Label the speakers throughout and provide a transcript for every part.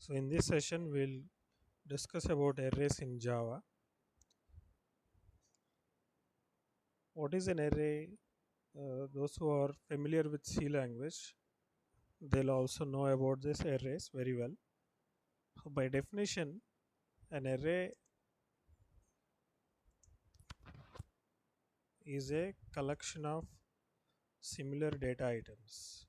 Speaker 1: So in this session, we'll discuss about arrays in Java. What is an array? Those who are familiar with C language, they'll also know about this arrays very well. So by definition, an array is a collection of similar data items.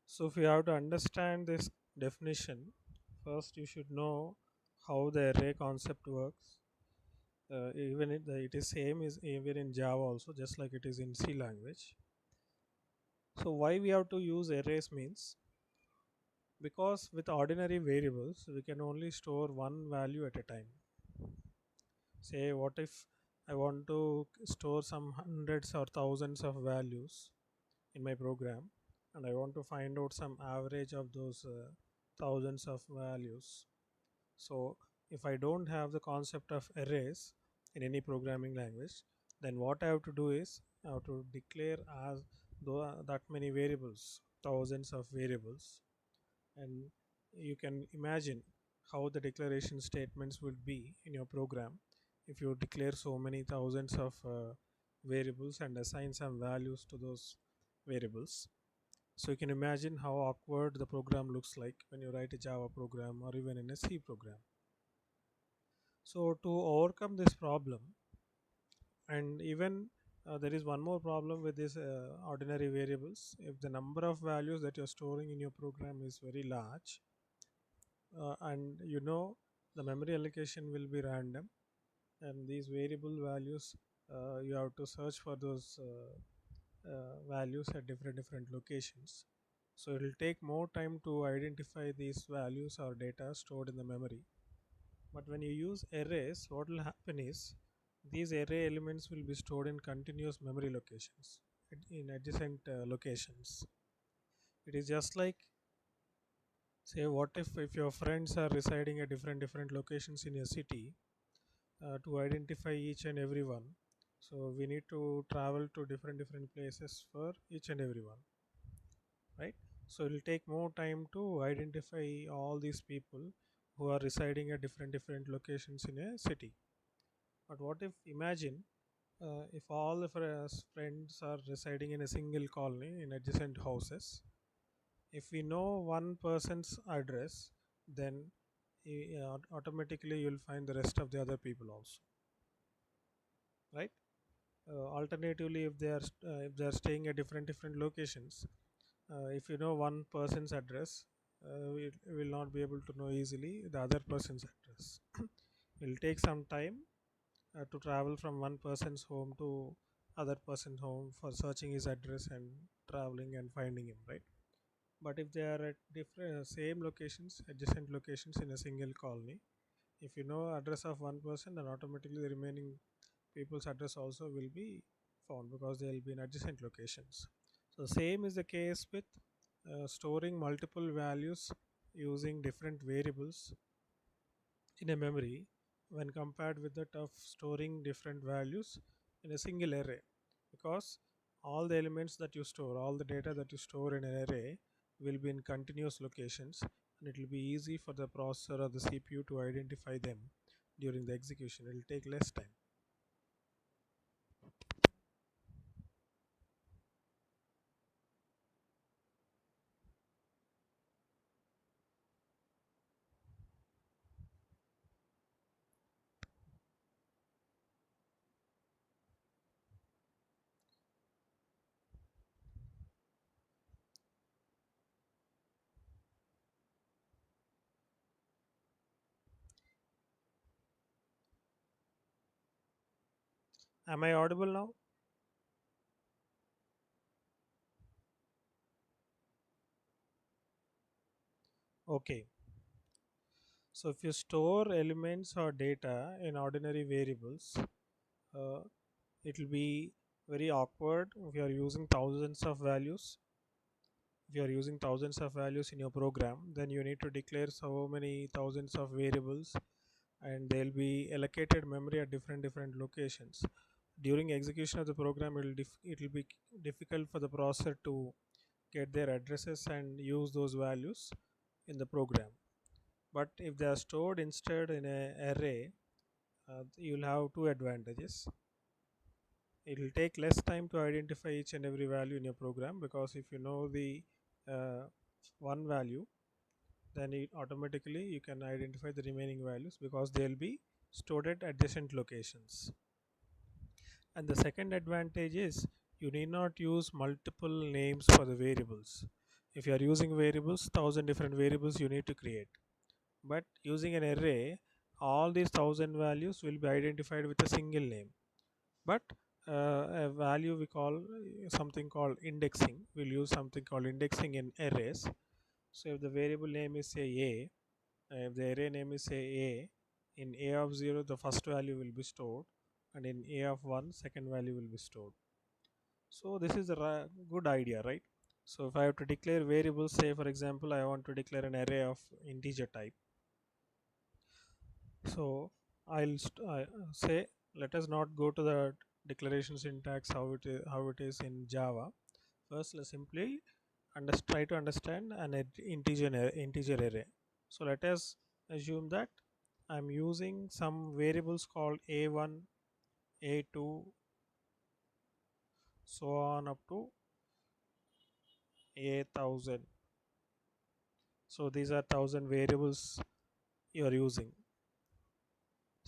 Speaker 1: So if you have to understand this definition, first you should know how the array concept works. Even it is same is even in Java also, just like it is in C language. So why we have to use arrays means, because with ordinary variables we can only store one value at a time. Say what if I want to store some hundreds or thousands of values in my program, and I want to find out some average of those thousands of values. So if I don't have the concept of arrays in any programming language, then what I have to do is I have to declare as though that many variables, thousands of variables, and you can imagine how the declaration statements would be in your program if you declare so many thousands of variables and assign some values to those variables. So you can imagine how awkward the program looks like when you write a Java program or even in a C program. So to overcome this problem, and even there is one more problem with these ordinary variables. If the number of values that you're storing in your program is very large, and the memory allocation will be random, and these variable values, you have to search for those values at different locations. So it will take more time to identify these values or data stored in the memory. But when you use arrays, what will happen is these array elements will be stored in continuous memory locations, in adjacent locations. It is just like, say, what if your friends are residing at different locations in a city, to identify each and every one. So we need to travel to different places for each and every one, right? So it will take more time to identify all these people who are residing at different locations in a city. But what if, imagine, if all of our friends are residing in a single colony in adjacent houses. If we know one person's address, then automatically you'll find the rest of the other people also, right? Alternatively, if they are staying at different locations, if you know one person's address, we will not be able to know easily the other person's address. It will take some time to travel from one person's home to other person's home for searching his address and traveling and finding him, right? But if they are at different same locations, adjacent locations in a single colony, if you know address of one person, then automatically the remaining people's address also will be found because they will be in adjacent locations. So same is the case with storing multiple values using different variables in a memory when compared with that of storing different values in a single array, because all the elements that you store, all the data that you store in an array will be in continuous locations, and it will be easy for the processor or the CPU to identify them during the execution. It will take less time. Am I audible now? Okay. So if you store elements or data in ordinary variables, uh, it will be very awkward if you are using thousands of values. If you are using thousands of values in your program, then you need to declare so many thousands of variables and they'll be allocated memory at different locations. During execution of the program, it will be difficult for the processor to get their addresses and use those values in the program. But if they are stored instead in an array, you'll have two advantages. It will take less time to identify each and every value in your program, because if you know the uh, one value, then it automatically you can identify the remaining values because they'll be stored at adjacent locations. And the second advantage is you need not use multiple names for the variables. If you are using variables, 1,000 different variables you need to create. But using an array, all these 1,000 values will be identified with a single name. But a value we call something called indexing. We'll use something called indexing in arrays. So if the variable name is say a, if the array name is say a, in a of 0 the first value will be stored, and in a of 1 second value will be stored. So this is a good idea, right? So if I have to declare variables, say for example I want to declare an array of integer type, so say let us not go to the declaration syntax how it is in Java. First, let's simply try to understand an integer array. So let us assume that I'm using some variables called a1, a2, so on up to a 1,000. So these are 1,000 variables you are using.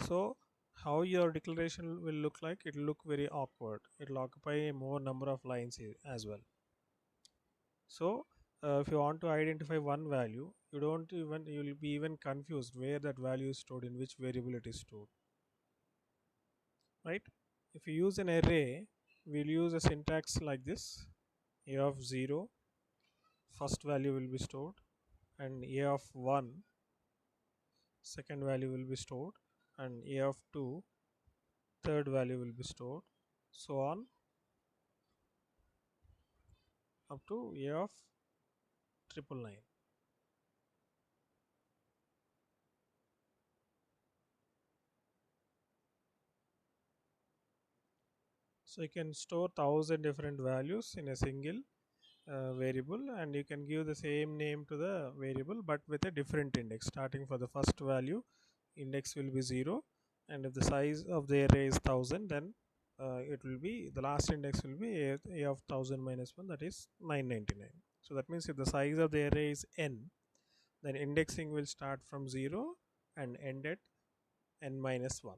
Speaker 1: So how your declaration will look like, it will look very awkward. It will occupy a more number of lines here as well. So if you want to identify one value, you will be even confused where that value is stored, in which variable it is stored, right? If you use an array, we'll use a syntax like this: a of 0 first value will be stored, and a of 1 second value will be stored, and a of 2 third value will be stored, so on up to a of 999. So you can store 1,000 different values in a single variable, and you can give the same name to the variable but with a different index. Starting for the first value, index will be 0, and if the size of the array is 1,000, then it will be the last index will be a of 1,000 minus 1, that is 999. So that means if the size of the array is n, then indexing will start from 0 and end at n minus 1,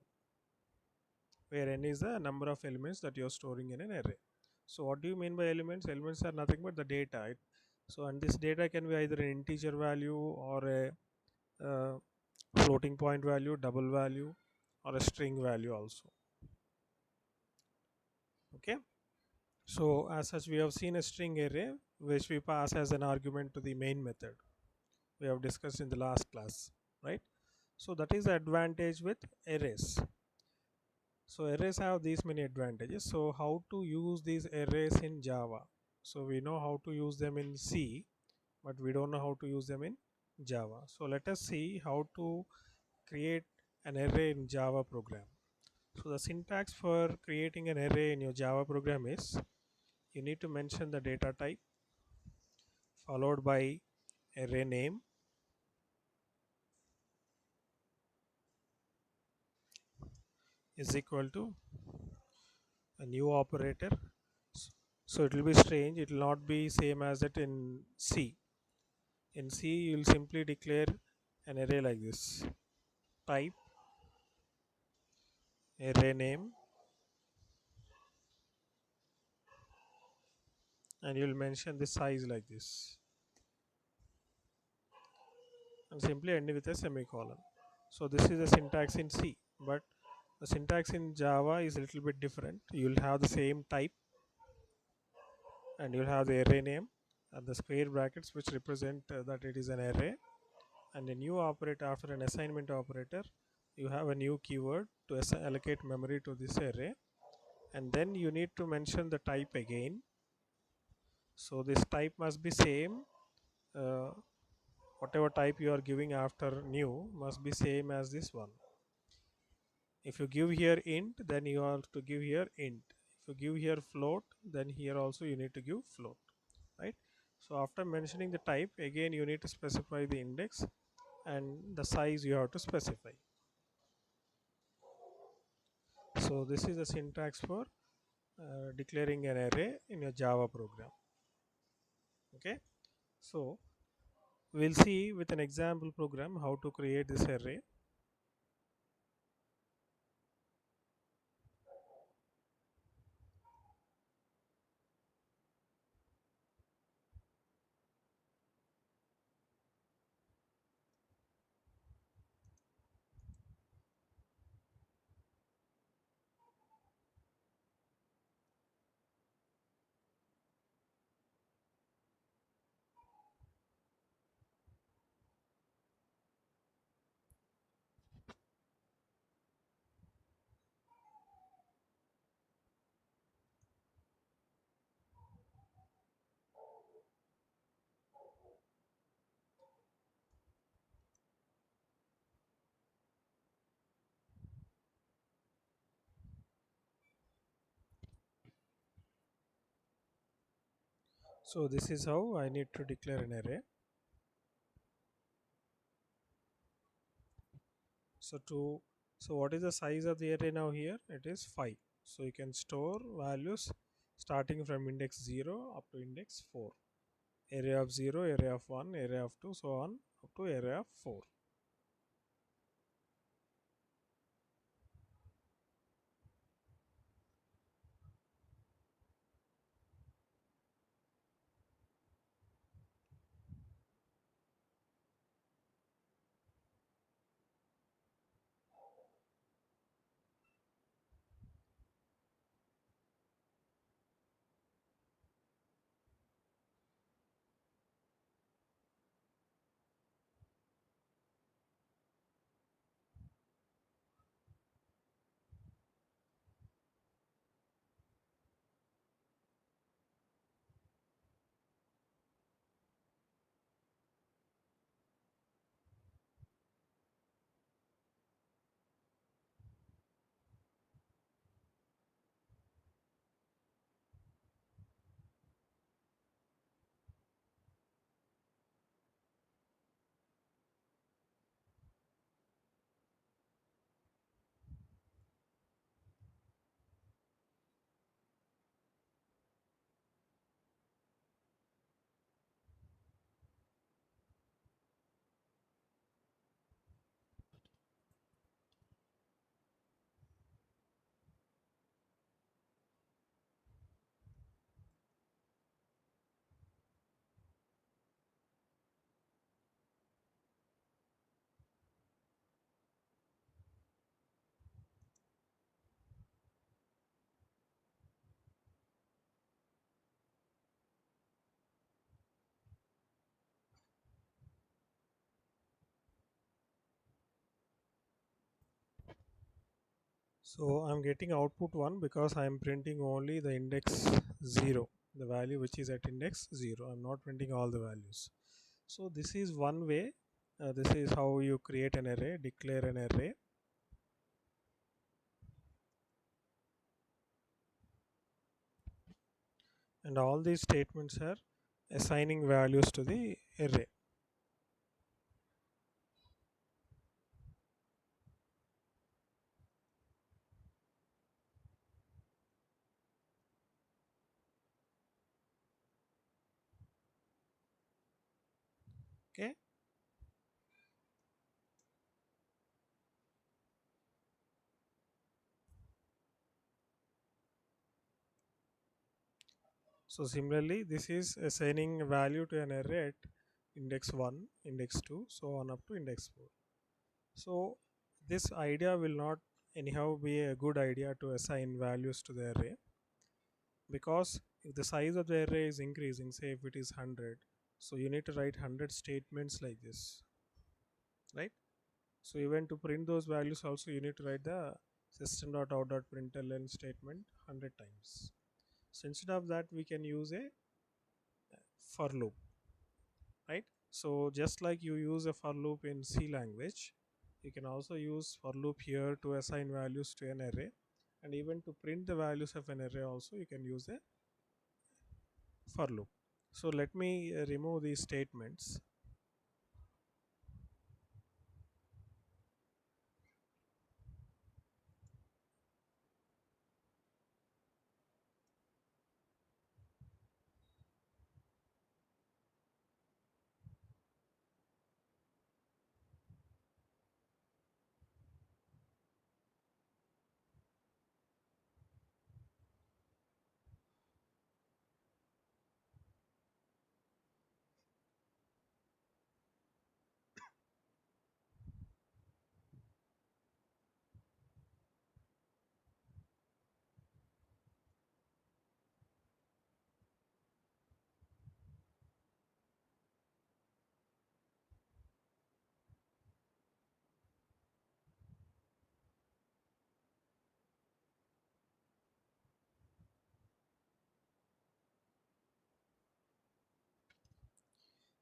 Speaker 1: where n is the number of elements that you are storing in an array. So what do you mean by elements? Elements are nothing but the data. So and this data can be either an integer value or a floating point value, double value, or a string value also. Okay. So as such, we have seen a string array which we pass as an argument to the main method. We have discussed in the last class, right? So that is the advantage with arrays. So arrays have these many advantages. So how to use these arrays in Java? So we know how to use them in C, but we don't know how to use them in Java. So let us see how to create an array in Java program. So the syntax for creating an array in your Java program is you need to mention the data type followed by array name is equal to a new operator. So it will be strange, it will not be same as that in C. In C you will simply declare an array like this: type array name, and you will mention the size like this, and simply end with a semicolon. So this is the syntax in C, but the syntax in Java is a little bit different. You will have the same type, and you will have the array name and the square brackets which represent that it is an array, and a new operator after an assignment operator. You have a new keyword to allocate memory to this array, and then you need to mention the type again. So this type must be same. Uh, Whatever type you are giving after new must be same as this one. If you give here int, then you have to give here int. If you give here float, then here also you need to give float, right? So after mentioning the type, again you need to specify the index and the size you have to specify. So this is the syntax for declaring an array in a Java program. Okay, so we'll see with an example program how to create this array. So this is how I need to declare an array. So what is the size of the array now here? It is 5. So you can store values starting from index 0 up to index 4. Array of 0, array of 1, array of 2, so on up to array of 4. So I'm getting output 1 because I'm printing only the index 0, the value which is at index 0. I'm not printing all the values. So this is one way. This is how you create an array, declare an array. And all these statements are assigning values to the array. Okay. So similarly, this is assigning a value to an array at index 1, index 2, so on up to index 4. So this idea will not anyhow be a good idea to assign values to the array, because if the size of the array is increasing, say if it is 100, so you need to write 100 statements like this, right? So even to print those values also you need to write the system.out.println statement 100 times. So instead of that we can use a for loop, right? So just like you use a for loop in C language, You can also use for loop here to assign values to an array, and even to print the values of an array also you can use a for loop. So let me remove these statements.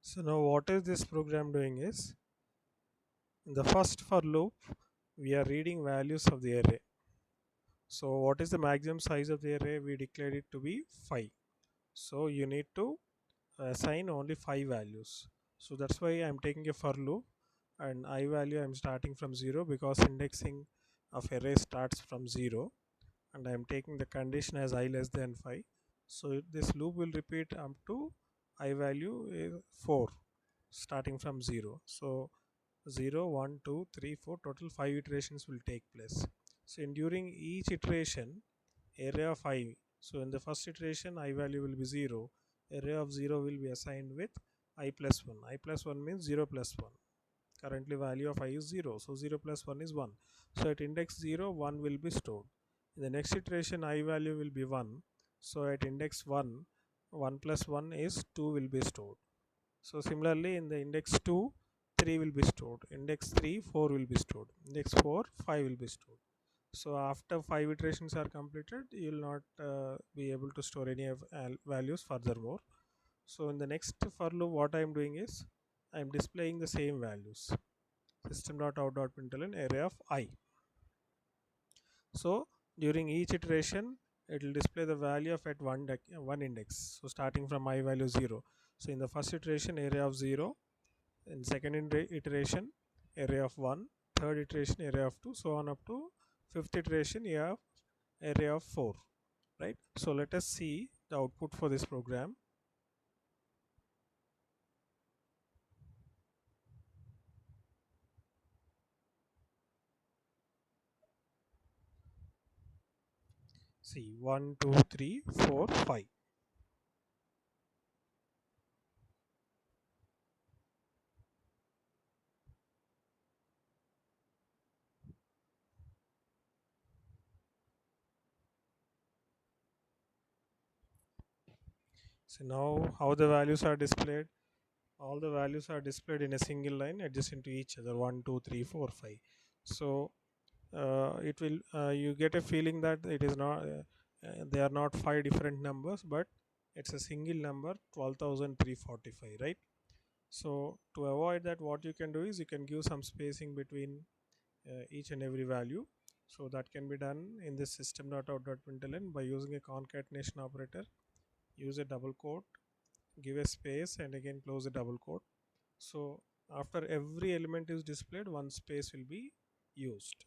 Speaker 1: So now what is this program doing is, in the first for loop we are reading values of the array. So what is the maximum size of the array? We declared it to be 5. So you need to assign only 5 values. So that's why I'm taking a for loop, and I value I'm starting from 0 because indexing of array starts from 0, and I'm taking the condition as I less than 5. So this loop will repeat up to I value is 4 starting from 0. So 0, 1, 2, 3, 4, total 5 iterations will take place. So in during each iteration, array of I, so in the first iteration I value will be 0, array of 0 will be assigned with I plus 1. I plus 1 means 0 plus 1. Currently value of I is 0, so 0 plus 1 is 1. So at index 0, 1 will be stored. In the next iteration I value will be 1, so at index 1, 1 plus 1 is 2 will be stored. So similarly in the index 2, 3 will be stored. Index 3, 4 will be stored. Index 4, 5 will be stored. So after 5 iterations are completed, you will not be able to store any of values furthermore. So in the next for loop, what I am doing is I am displaying the same values. System.out.println array of I. So during each iteration, it will display the value of at one index. So starting from I value 0. So in the first iteration, array of 0. In second iteration, array of 1. Third iteration, array of 2. So on up to fifth iteration, you have array of 4. Right. So let us see the output for this program. See 1, 2, 3, 4, 5. So now how the values are displayed? All the values are displayed in a single line adjacent to each other, 1, 2, 3, 4, 5. So it will you get a feeling that it is not they are not 5 different numbers, but it's a single number, 12,345, right? So to avoid that, what you can do is you can give some spacing between each and every value. So that can be done in this system.out.println by using a concatenation operator. Use a double quote, give a space, and again close a double quote. So after every element is displayed, one space will be used.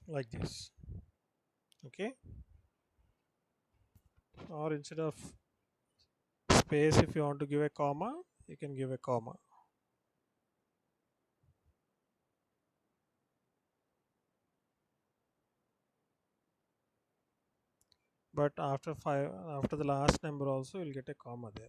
Speaker 1: Like this. Okay. Or instead of space, if you want to give a comma, you can give a comma. But after the last number also, you'll get a comma there.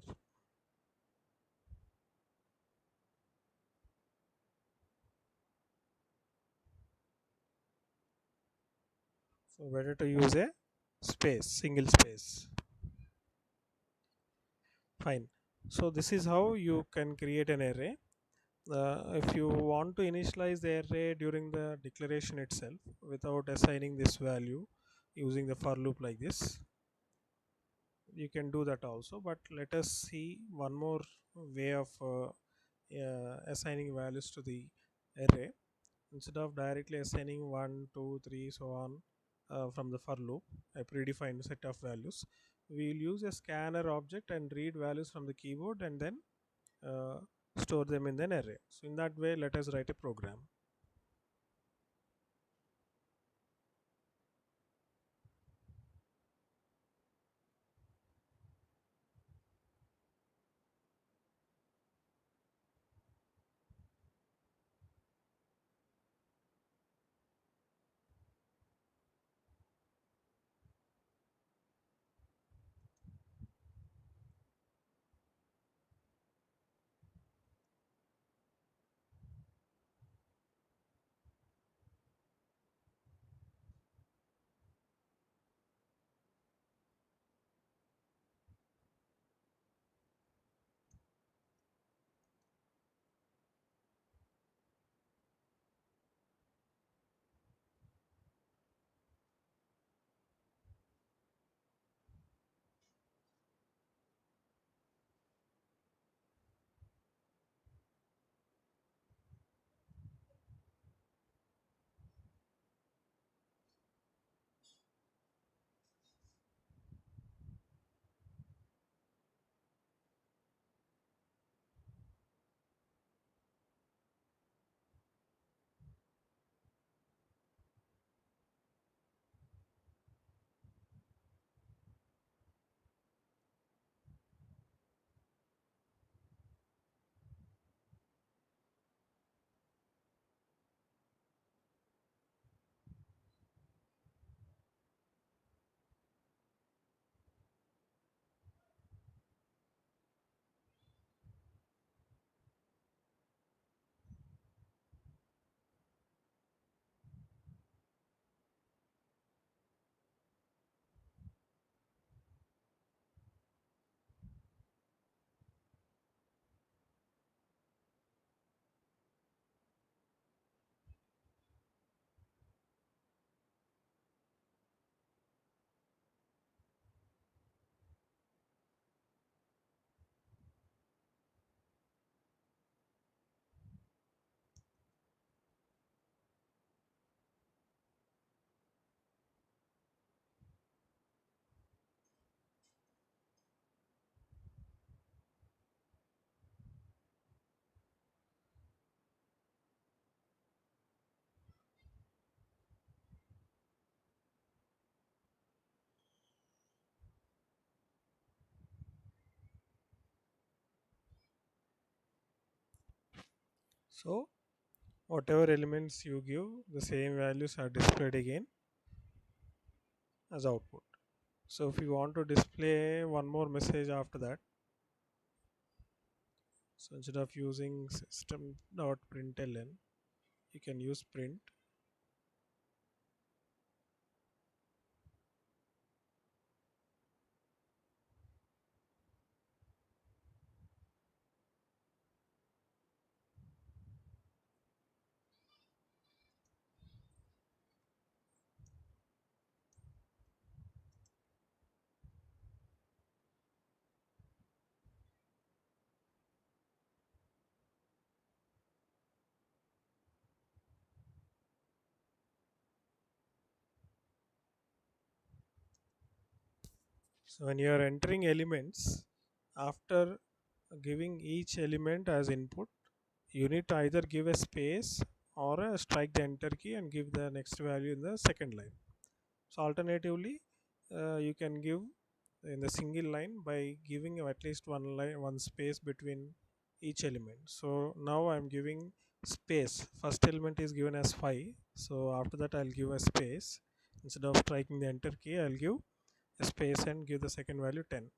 Speaker 1: So better to use a space, single space. Fine. So this is how you can create an array. If you want to initialize the array during the declaration itself without assigning this value, using the for loop like this. You can do that also, but let us see one more way of assigning values to the array. Instead of directly assigning 1 2 3 so on from the for loop, a predefined set of values, we will use a scanner object and read values from the keyboard and then uh, store them in an array. So in that way, let us write a program. So whatever elements you give, the same values are displayed again as output. So if you want to display one more message after that, so instead of using system.println, you can use print. So when you are entering elements, after giving each element as input, you need to either give a space or strike the enter key and give the next value in the second line. So alternatively, you can give in the single line by giving at least one space between each element. So now I'm giving space. First element is given as 5. So after that I'll give a space. Instead of striking the enter key, I'll give a space and give the second value 10.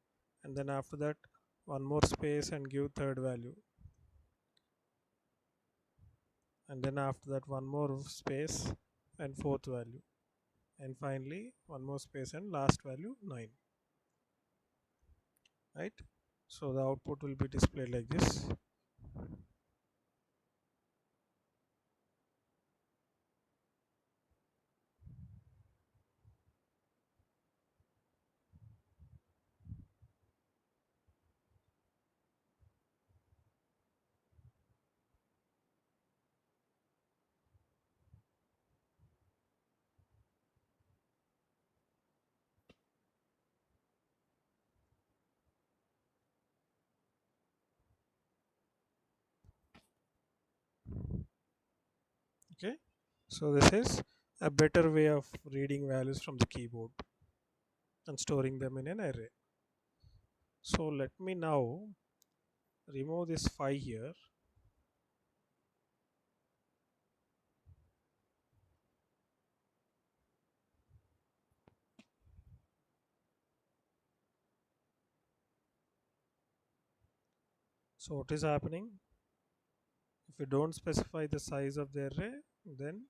Speaker 1: And then after that, one more space and give third value. And then after that, one more space and fourth value. And finally, one more space and last value 9. Right? So the output will be displayed like this. Okay, so this is a better way of reading values from the keyboard and storing them in an array. So let me now remove this 5 here. So what is happening? If you don't specify the size of the array, then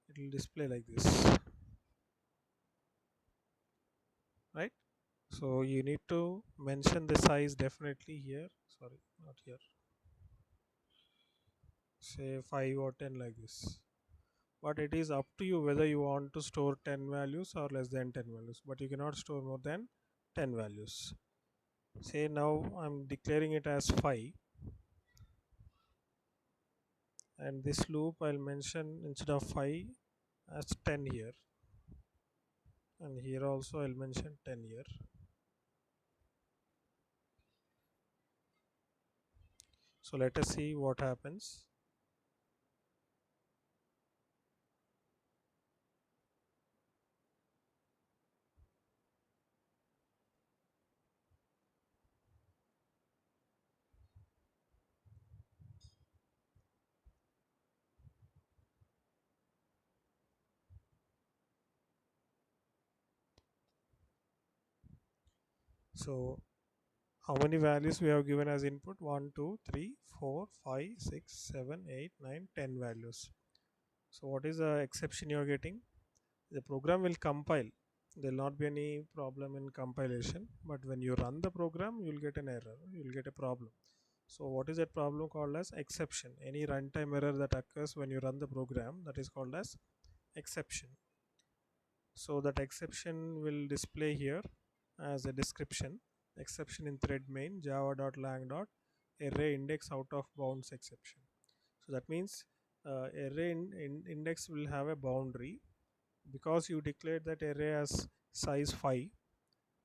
Speaker 1: it will display like this, right? So you need to mention the size definitely here. Sorry, not here. Say 5 or 10 like this. But it is up to you whether you want to store 10 values or less than 10 values. But you cannot store more than 10 values. Say now I'm declaring it as 5, and this loop I'll mention instead of 5 as 10 here, and here also I'll mention 10 here. So let us see what happens. So how many values we have given as input? 1, 2, 3, 4, 5, 6, 7, 8, 9, 10 values. So what is the exception you are getting? The program will compile. There will not be any problem in compilation, but when you run the program, you will get an error. You will get a problem. So what is that problem called as exception? Any runtime error that occurs when you run the program, that is called as exception. So that exception will display here as a description. Exception in thread main java.lang.array index out of bounds exception. So that means array index will have a boundary. Because you declared that array as size 5,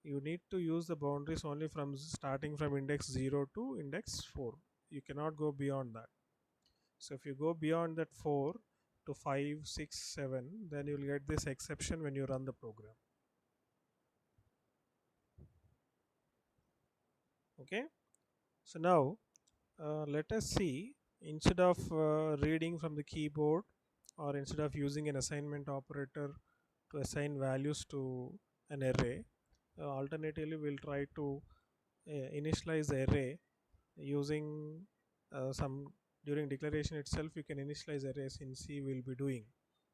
Speaker 1: you need to use the boundaries only from starting from index 0 to index 4. You cannot go beyond that. So if you go beyond that 4 to 5, 6, 7, then you will get this exception when you run the program. Okay, so now let us see, instead of reading from the keyboard, or instead of using an assignment operator to assign values to an array, alternatively we'll try to initialize the array using some, during declaration itself you can initialize arrays in C. We'll be doing.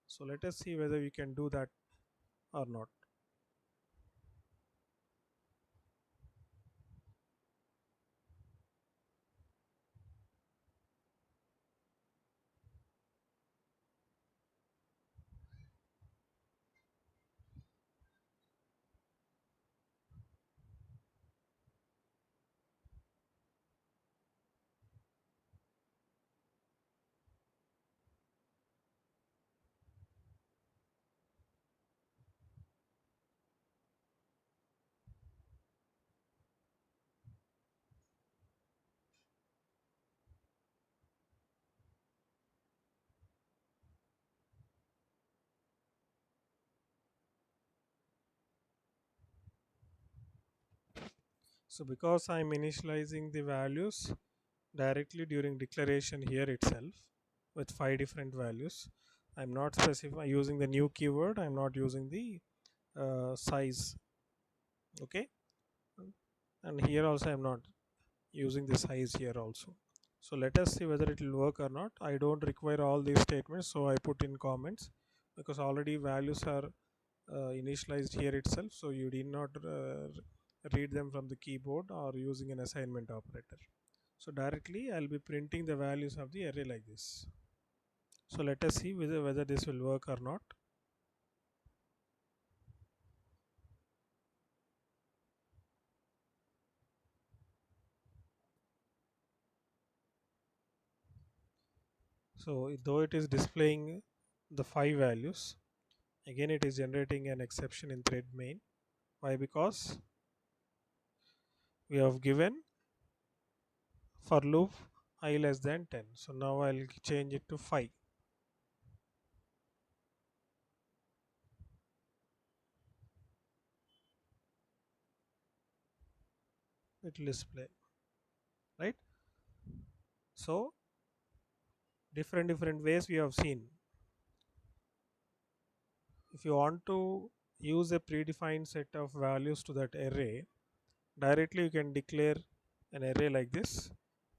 Speaker 1: So let us see whether we can do that or not. So because I'm initializing the values directly during declaration here itself with 5 different values, I'm not specifying using the new keyword, I'm not using the size. Okay, and here also I'm not using the size here also. So let us see whether it will work or not. I don't require all these statements, so I put in comments because already values are initialized here itself, so you did not read them from the keyboard or using an assignment operator. So directly I'll be printing the values of the array like this. So let us see whether this will work or not. So though it is displaying the 5 values, again it is generating an exception in thread main. Why? Because we have given for loop I less than 10. So now I'll change it to 5. it will display, right? So different ways we have seen. If you want to use a predefined set of values to that array, directly you can declare an array like this,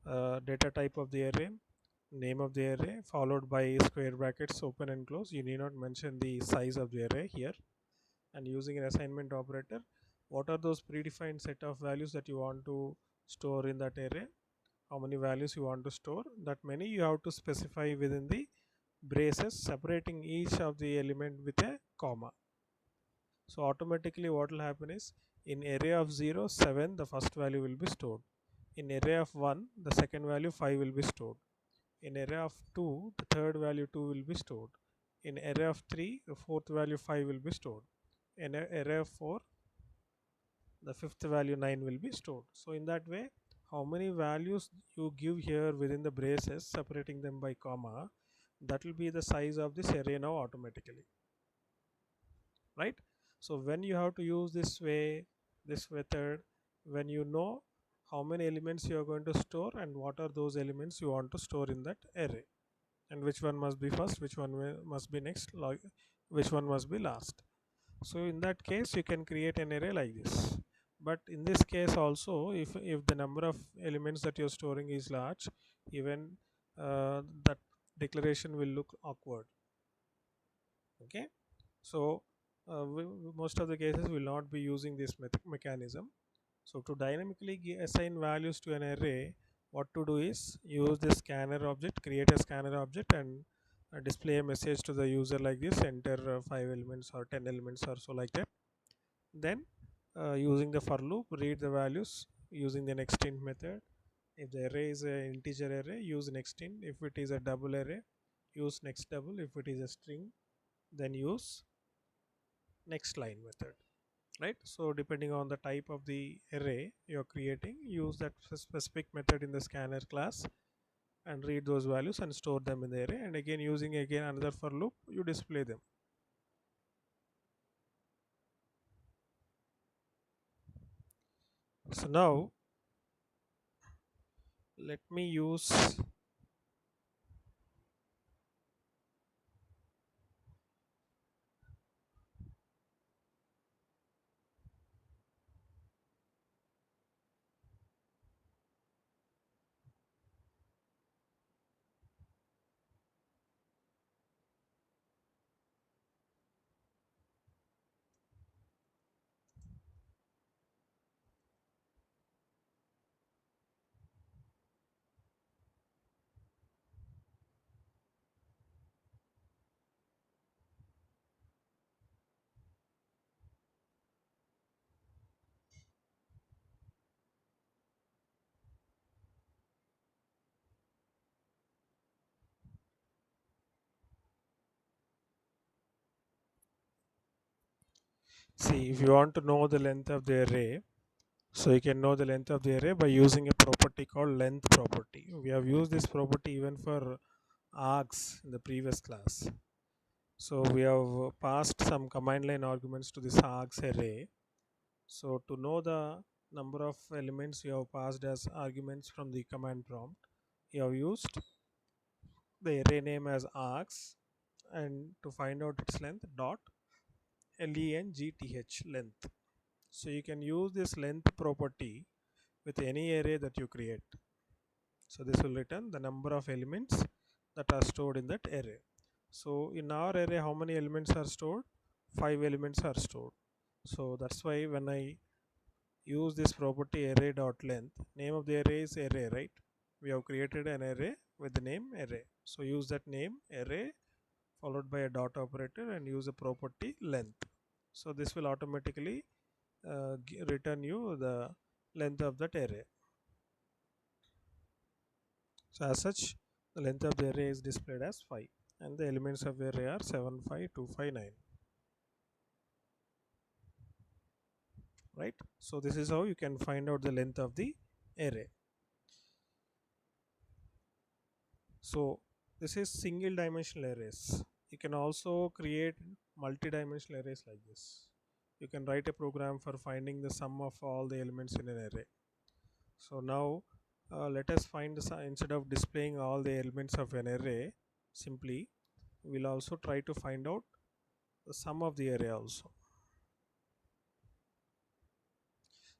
Speaker 1: data type of the array, name of the array, followed by square brackets open and close. You need not mention the size of the array here. And using an assignment operator, what are those predefined set of values that you want to store in that array, how many values you want to store, that many you have to specify within the braces, separating each of the element with a comma. So automatically what will happen is, in array of 0 7 the first value will be stored, in array of 1 the second value 5 will be stored, in array of 2 the third value 2 will be stored, in array of 3 the fourth value 5 will be stored, in array of 4 the fifth value 9 will be stored. So in that way, how many values you give here within the braces, separating them by comma, that will be the size of this array now automatically, right? So when you have to use this way, this method, when you know how many elements you are going to store and what are those elements you want to store in that array, and which one must be first, which one must be next, which one must be last. So in that case you can create an array like this. But in this case also, if the number of elements that you're storing is large, even that declaration will look awkward. Okay, so most of the cases will not be using this mechanism. So to dynamically assign values to an array, what to do is use this scanner object, create a scanner object, and display a message to the user like this, enter 5 elements or 10 elements or so like that. Then using the for loop, read the values using the nextInt method. If the array is an integer array, use nextInt. If it is a double array, use next double. If it is a string, then use next line method, right? So depending on the type of the array you're creating, use that specific method in the scanner class and read those values and store them in the array, and again using again another for loop, you display them. So now let me use, see, if you want to know the length of the array, so you can know the length of the array by using a property called length property. We have used this property even for args in the previous class. So we have passed some command line arguments to this args array. So to know the number of elements you have passed as arguments from the command prompt, you have used the array name as args, and to find out its length, dot length length. So you can use this length property with any array that you create. So this will return the number of elements that are stored in that array. So in our array, how many elements are stored? 5 elements are stored. So that's why when I use this property array dot length, name of the array is array, right? We have created an array with the name array. So use that name array followed by a dot operator and use a property length. So this will automatically return you the length of that array. So as such, the length of the array is displayed as 5 and the elements of the array are 7, 5, 2, 5, 9. Right? So this is how you can find out the length of the array. So this is single dimensional arrays. You can also create multi-dimensional arrays like this. You can write a program for finding the sum of all the elements in an array. So now let us find instead of displaying all the elements of an array, simply we'll also try to find out the sum of the array also.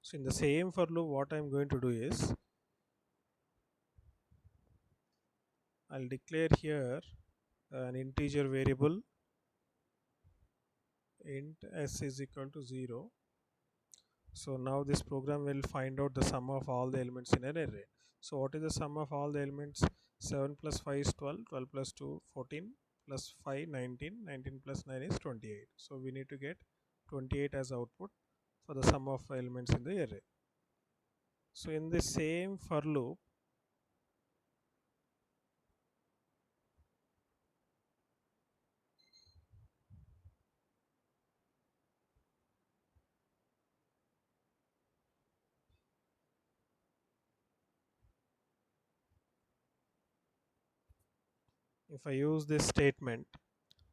Speaker 1: So in the same for loop, what I'm going to do is I'll declare here an integer variable int s is equal to 0. So now this program will find out the sum of all the elements in an array. So what is the sum of all the elements? 7 plus 5 is 12, 12 plus 2 14, plus 5 19, 19 plus 9 is 28. So we need to get 28 as output for the sum of elements in the array. So in the same for loop, if I use this statement,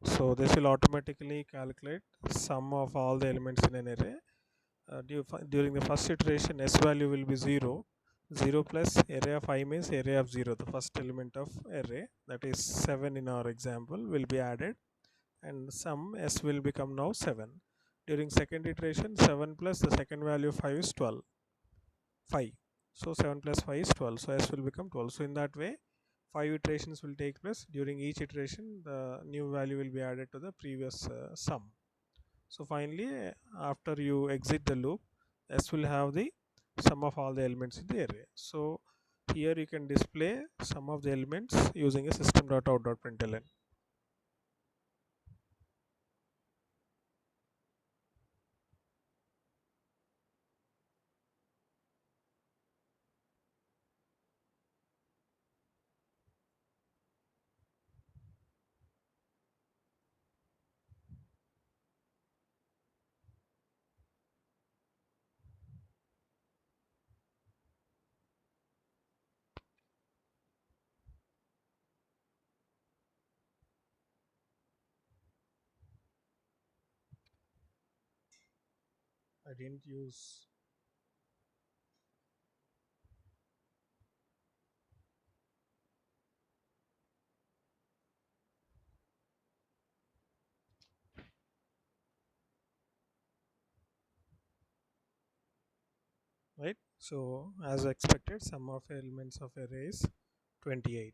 Speaker 1: so this will automatically calculate sum of all the elements in an array. During the first iteration, s value will be 0. 0 plus array of I means array of 0, the first element of array, that is 7 in our example, will be added, and sum s will become now 7. During second iteration, 7 plus the second value of 5 is 12, 5. So 7 plus 5 is 12, so s will become 12. So in that way, 5 iterations will take place. During each iteration, the new value will be added to the previous sum. So finally, after you exit the loop, s will have the sum of all the elements in the array. So here you can display sum of the elements using a system.out.println. I didn't use, right? So as expected, sum of elements of array is 28.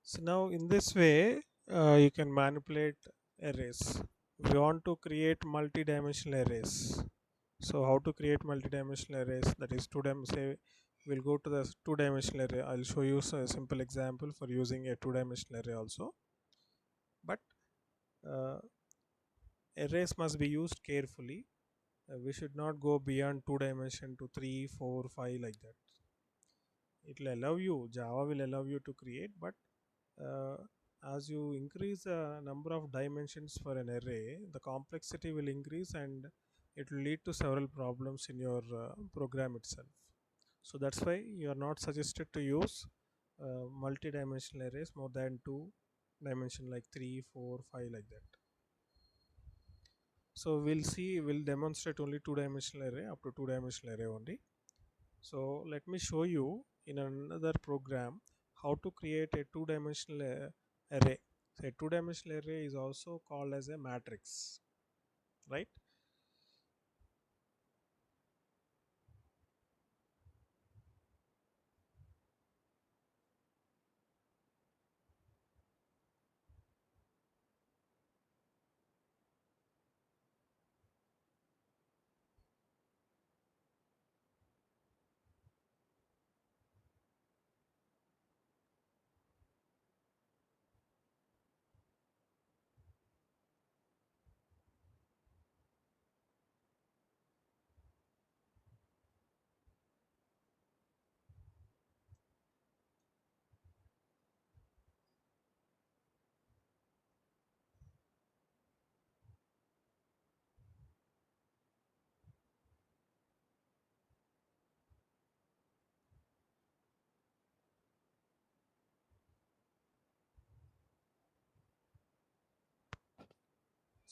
Speaker 1: So now in this way, you can manipulate arrays. We want to create multi-dimensional arrays. So how to create multi-dimensional arrays? That is, say we'll go to the two-dimensional array. I'll show you a simple example for using a two-dimensional array also. But uh, arrays must be used carefully. We should not go beyond 2 dimension to 3, 4, 5 like that. It will allow you, Java will allow you to create, but uh, as you increase the number of dimensions for an array, the complexity will increase and it will lead to several problems in your program itself. So that's why you are not suggested to use multi-dimensional arrays more than 2 dimension, like 3, 4, 5 like that. So we'll demonstrate only 2 dimensional array, up to 2 dimensional array only. So let me show you in another program how to create a 2 dimensional array. So a 2 dimensional array is also called as a matrix, right?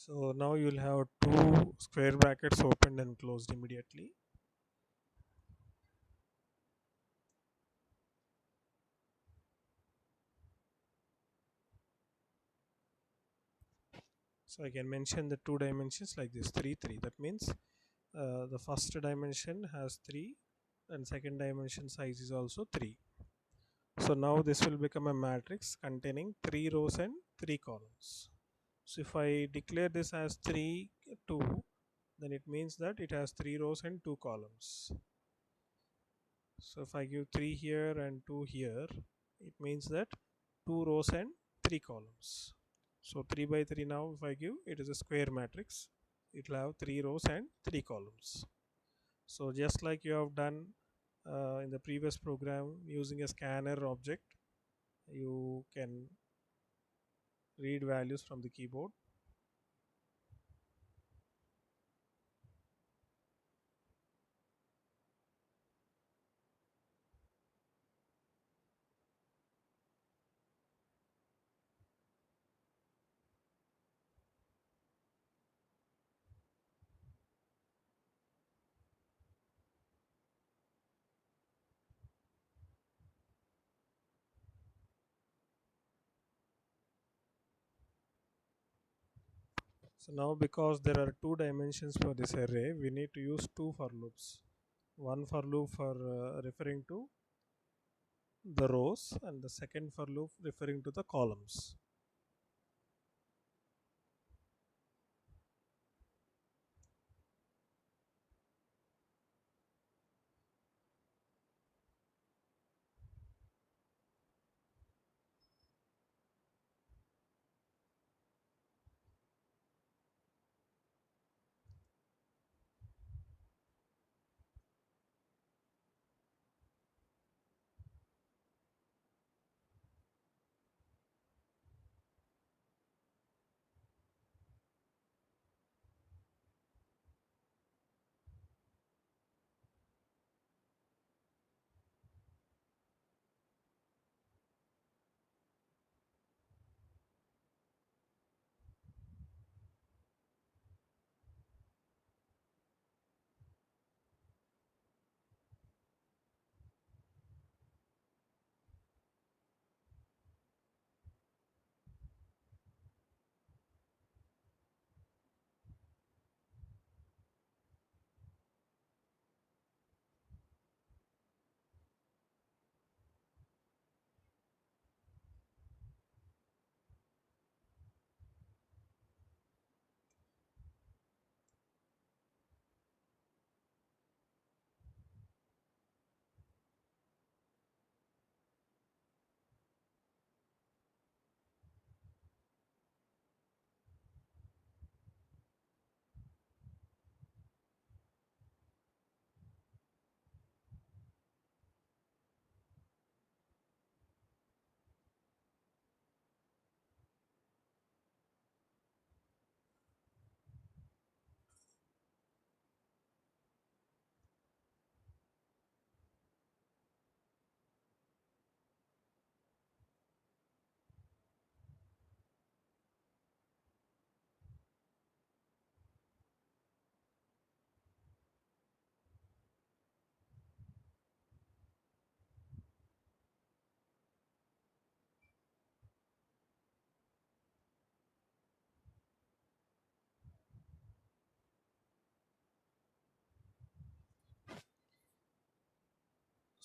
Speaker 1: So now you'll have two square brackets opened and closed immediately. So I can mention the two dimensions like this, 3 3. That means the first dimension has 3 and second dimension size is also 3. So now this will become a matrix containing 3 rows and 3 columns. So if I declare this as 3 2, then it means that it has 3 rows and 2 columns. So if I give 3 here and 2 here, it means that 2 rows and 3 columns. So 3 by 3 now, if I give, it is a square matrix. It will have 3 rows and 3 columns. So just like you have done in the previous program using a scanner object, you can read values from the keyboard. So now because there are two dimensions for this array, we need to use two for loops. One for loop for referring to the rows and the second for loop referring to the columns.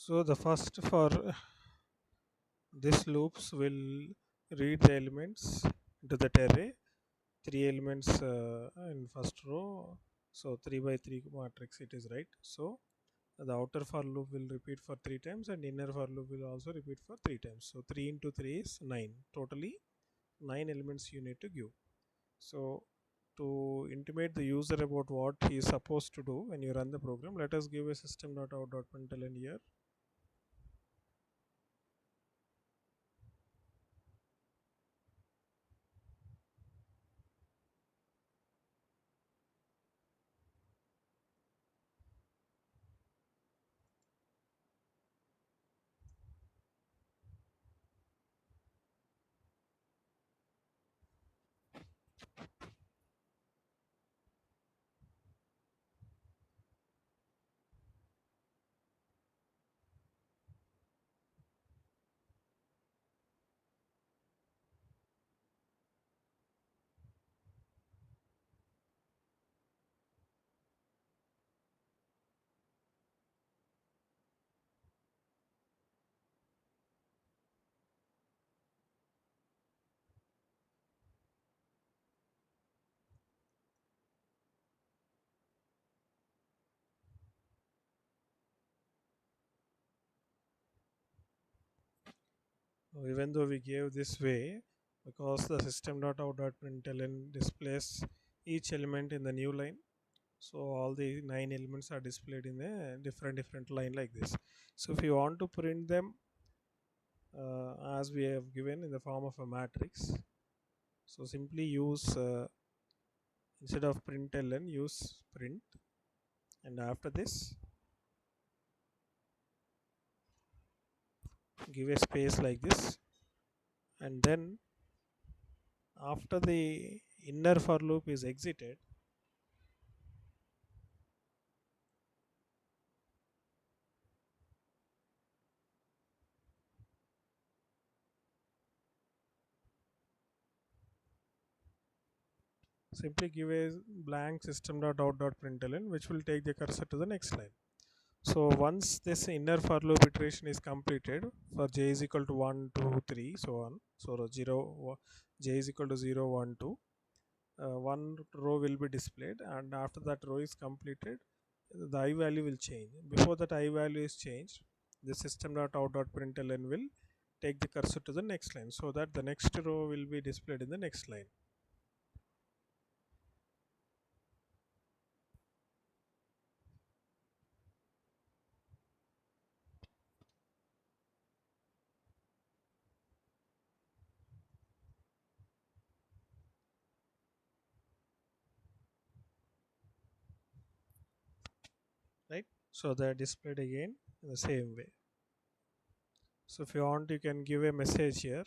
Speaker 1: So the first for this loops will read the elements into that array, three elements in first row, so 3 by 3 matrix it is, right? So the outer for loop will repeat for 3 times and inner for loop will also repeat for 3 times. So 3 into 3 is 9, totally 9 elements you need to give. So to intimate the user about what he is supposed to do when you run the program, let us give a system.out.println here. Even though we gave this way, because the system.out.println displays each element in the new line, so all the 9 elements are displayed in a different line like this. So if you want to print them as we have given in the form of a matrix, so simply use instead of println, use print, and after this give a space like this, and then after the inner for loop is exited, simply give a blank system.out.println, which will take the cursor to the next line. So once this inner for loop iteration is completed for j is equal to 1, 2, 3, so on. So 0, j is equal to 0, 1, 2. One row will be displayed, and after that row is completed, the I value will change. Before that I value is changed, the system.out.println will take the cursor to the next line, so that the next row will be displayed in the next line. Right, so they are displayed again in the same way. So if you want, you can give a message here.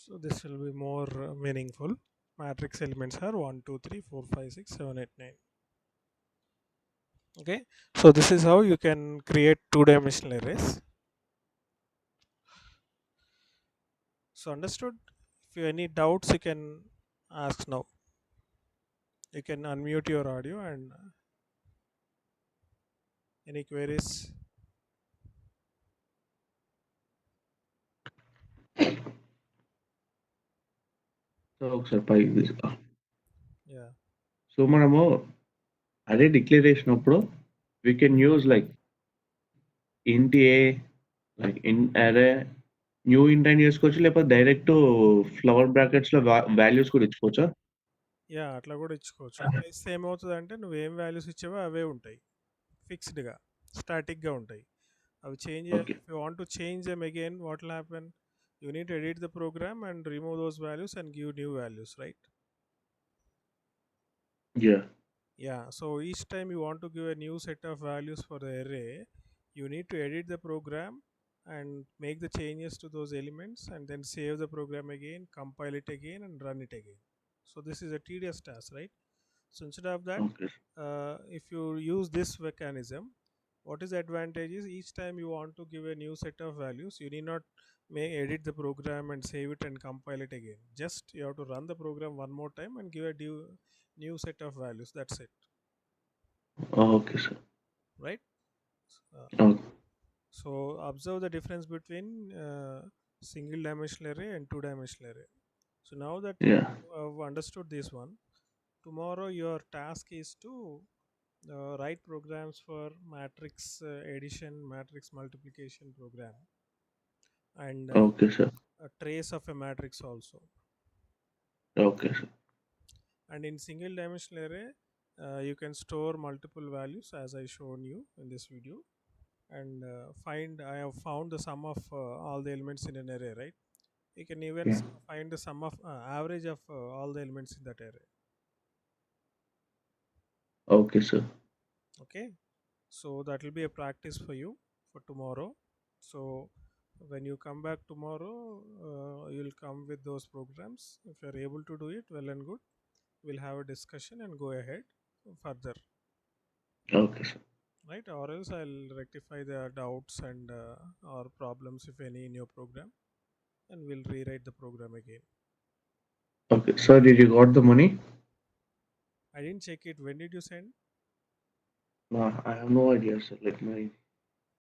Speaker 1: So this will be more meaningful. Matrix elements are 1, 2, 3, 4, 5, 6, 7, 8, 9. Okay, so this is how you can create two-dimensional arrays. So understood? If you have any doubts, you can ask now. You can unmute your audio, and any queries.
Speaker 2: So ఒకసారి పైకి తీసుకో.
Speaker 1: Yeah,
Speaker 2: so మనము అరే declaration అప్పుడు we can use like ఇంట్ ఏ like in అరే new ఇంట్ అని చేసుకోవచ్చు, లేకపోతే డైరెక్ట్ ఫ్లవర్ బ్రాకెట్స్ లో వాల్యూస్ కూడా ఇచ్చుకోవచ్చా?
Speaker 1: యా అట్లా కూడా ఇచ్చుకోవచ్చు. అట్లా ఇస్తే ఏమవుతుందంటే నువ్వు ఏం వాల్యూస్ ఇచ్చావో అవే ఉంటాయి, ఫిక్స్డ్గా, స్టాటిక్గా ఉంటాయి. అవి change
Speaker 2: okay.
Speaker 1: If you want to change them again, what will happen? You need to edit the program and remove those values and give new values, right?
Speaker 2: Yeah.
Speaker 1: Yeah, so each time you want to give a new set of values for the array, you need to edit the program and make the changes to those elements, and then save the program again, compile it again, and run it again. So this is a tedious task, right? So instead of that,
Speaker 2: okay.
Speaker 1: if you use this mechanism, what is the advantage is each time you want to give a new set of values, you need not may edit the program and save it and compile it again. Just you have to run the program one more time and give a new set of values. That's it,
Speaker 2: okay sir.
Speaker 1: right? Uh,
Speaker 2: okay.
Speaker 1: so observe the difference between single dimensional array and two dimensional array. So now that you
Speaker 2: yeah.
Speaker 1: have understood this one, tomorrow your task is to write programs for matrix addition, matrix multiplication program, and
Speaker 2: okay sir.
Speaker 1: a trace of a matrix also.
Speaker 2: Okay sir.
Speaker 1: And in single dimensional array, you can store multiple values as I shown you in this video, and I have found the sum of all the elements in an array, right? You can even
Speaker 2: yeah.
Speaker 1: find the sum of average of all the elements in that array.
Speaker 2: Okay, sir.
Speaker 1: Okay, so that will be a practice for you for tomorrow. So when you come back tomorrow, you'll come with those programs. If you're able to do it, well and good. We'll have a discussion and go ahead further,
Speaker 2: Okay, sir.
Speaker 1: right? Or else I'll rectify the doubts and or problems, if any, in your program, and we'll rewrite the program again.
Speaker 2: Okay, sir, did you got the money?
Speaker 1: I didn't check it. When did you send?
Speaker 2: I have no idea, sir. Like my